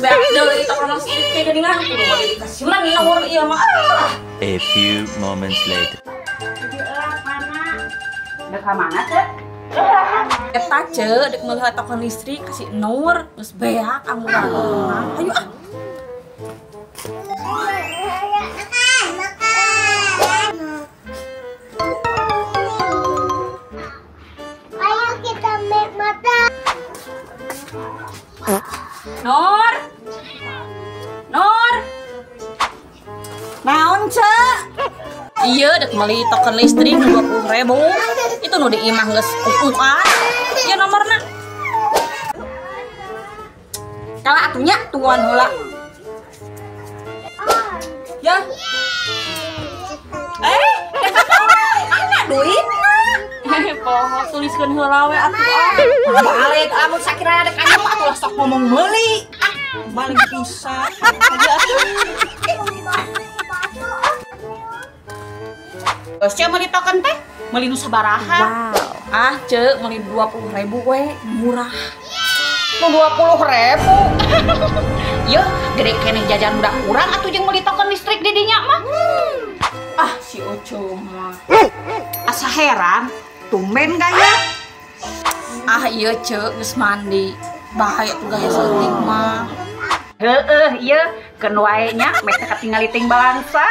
beak deui tah kana listrik teh geuningan kudu bade dikasih mah nomor ieu mah. A few moments later. Udah ka mana teh? Eta ce dek melihat token listrik kasih nomor geus beak angguran. Ayo ah. Ayo kita make mata. Nur. Nur. Naon, Cek? Iya, dek meuli token listrik 20.000. Itu nu diimah geus ukuan. Ieu nomorna. Kala atunya tuan heula. Ya. Mana duitna? Poho tuliskeun heula we atuh ah. Balik amun sakira dek aya mah atuh sok ngomong meuli. Balik pisan. Geus ce meuli token teh? Meuli nu sabaraha? Wow. Ah, ce meuli 20.000 we, murah. Nu 20.000. Yeuh, gede keneh jajan budak urang atuh jeung meuli token listrik di dinya mah. Ah, si Oco mah. Asa heran, tumben gaya. Ah, ieu ce geus mandi. Bahaya tuh gaya seutik mah. Heueuh, ieu keun wae nya meh teu katingali ting balansa.